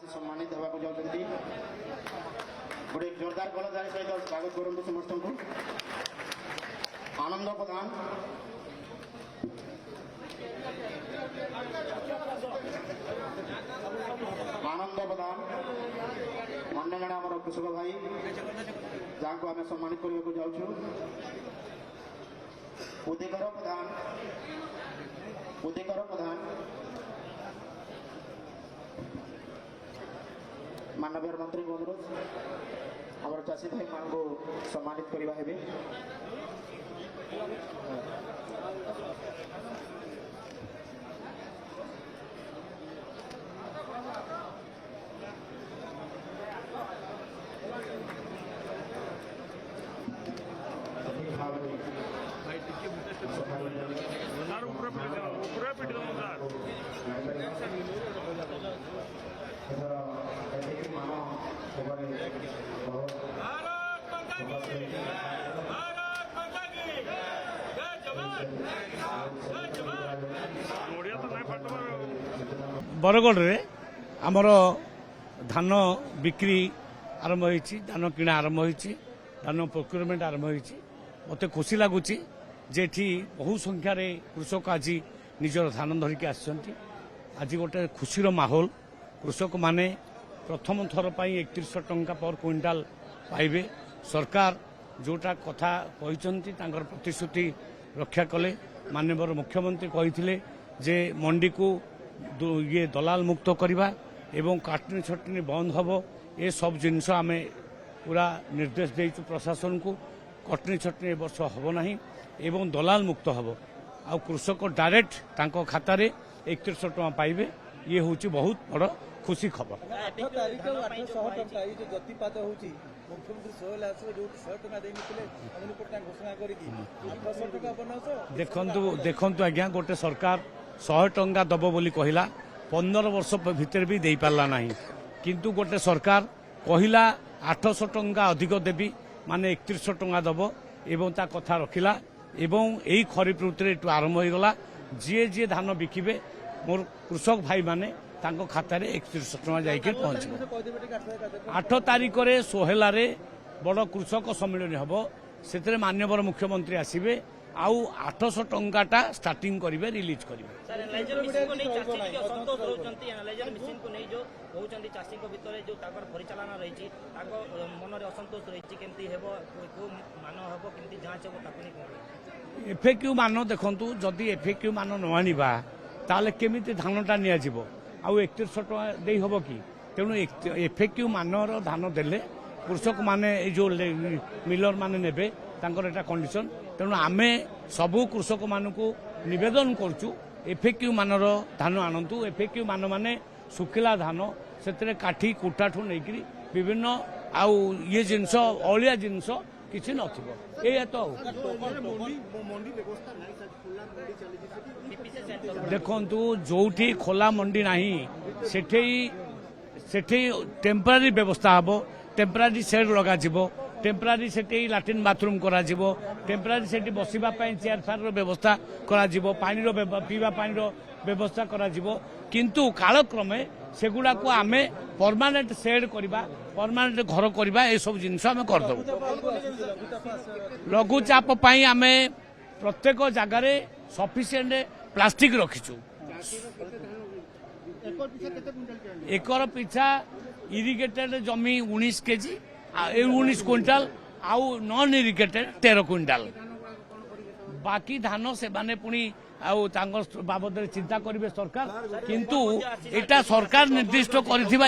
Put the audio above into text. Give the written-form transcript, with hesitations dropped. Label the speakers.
Speaker 1: सम्मानित होगा जाऊँगी गोटे जोरदार कलाकारी सहित स्वागत करूँ समस्त को। आनंद प्रधान अन्य जन आम कृषक भाई जहाँ को आम सम्मानित करने को जाऊँ। उदिकर प्रधान मानवीय मंत्री को अनुरोध आम चाषी भाई मान को सम्मानित करवा है।
Speaker 2: बरगढ़ रे आमर धान बिक्री आरंभ होइछि, धान किणा आरंभ होइछि, धान प्रोक्योरमेंट आरंभ होइछि। मते खुशी लागुछि जे एठी बहु संख्या रे कृषक आज निजर धान धरिक आछंती। आज गोटे खुशीर माहौल। कृषक माने प्रथम थर पाई 3100 टंका पर क्विंटाल पाइबे। सरकार जोटा कथा कहिसंती तांकर प्रतिश्रुति रक्षा कले। माननीय मुख्यमंत्री कहिथिले जे मंडी को ये दलाल मुक्त करवा एवं काटनी छटनी बंद हम ये सब जिनस आम पूरा निर्देश देचु प्रशासन को। कटनी छटनी वर्ष हम ना एवं दलाल मुक्त हम आ कृषक डायरेक्ट तांको खाता रे 3100 टका पाइबे। ये हूँ बहुत बड़ खुशी खबर। देखंतु आज्ञा गोटे सरकार 100 टंका दब बोली कहला 15 वर्ष भितर भी दे पारला नहीं, किंतु गोटे सरकार कहला 800 टंका अधिक देवी माने 3100 टंका दब एवं ता कथा रखिला एवं यही खरीफ ऋतु आरंभ हो गला। जी धान बिकिबे मोर कृषक भाई माने तांको खाता रे 3100 टंका जाइके पहुंचबो। 8 तारिख रे सोहेला रे बड़ कृषक सम्मेलन हबो। सेतरे माननीय मुख्यमंत्री आसीबे आउ 800 टंकाटा स्टार्टिंग करिवे रिलीज करिवे।
Speaker 3: सर एनालाइजर मशीन को नहीं चाषी के असंतोष रहउचंती। एनालाइजर मशीन को नहीं जो होउचंती चाषी को भितरे जो ताकर परिचालन रहिछि ताको मन रे असंतोष रहिछि केमती हेबो को मानो हेबो केमती जांच हेबो ताको नहीं कोन
Speaker 2: एफएक्यू मानो देखंतु जदी एफएक्यू मानो न आनिबा ताले केमिति धानटा निया जिवो आउ 3100 टका देई होबो कि। तेनु एफएक्यू मानर धान देले कृषक माने ए जो मिलर माने नेबे तांकर एटा कंडीशन। तेणु आमे सबू कृषक मानकु निवेदन करचु एफएक्यू मानर धान आनंतु। एफएक्यू मान माने सुखिला धान सेतरे काठी कुटाठू नेकरी विभिन्न आउ ये जिनस अलिया जिनस किछि नथिबो। ए तो देखंतु जोठी खोला मंडी नाही सेठी टेम्पररी व्यवस्था हबो। टेम्पररी शेड लगा जिवो। टेम्पररी सेठी लैट्रिन बाथरूम करा जिवो। टेम्पररी सेठी बसिबा पई चेयर फार रो व्यवस्था करा जिवो। पानी रो पीवा पानी रो व्यवस्था करा जिवो। किंतु कालक्रमे सेगुडा को आमे परमानेंट शेड करबा, परमानेंट घर करबा ए सब जिंस आमे कर दबो। लघुचाप पई आमे प्रत्येक जगह रे सफिशिएंट प्लास्टिक रखिछु। एकर पिछा इरिगेटेड जमी 19 केजी 19 क्विंटाल आउ नॉन इरिगेटेड 13 क्विंटाल। बाकी धान से माने पुणी आउ तांगर बाबद चिंता करिवे सरकार, किंतु एटा सरकार निर्दिष्ट करथिबा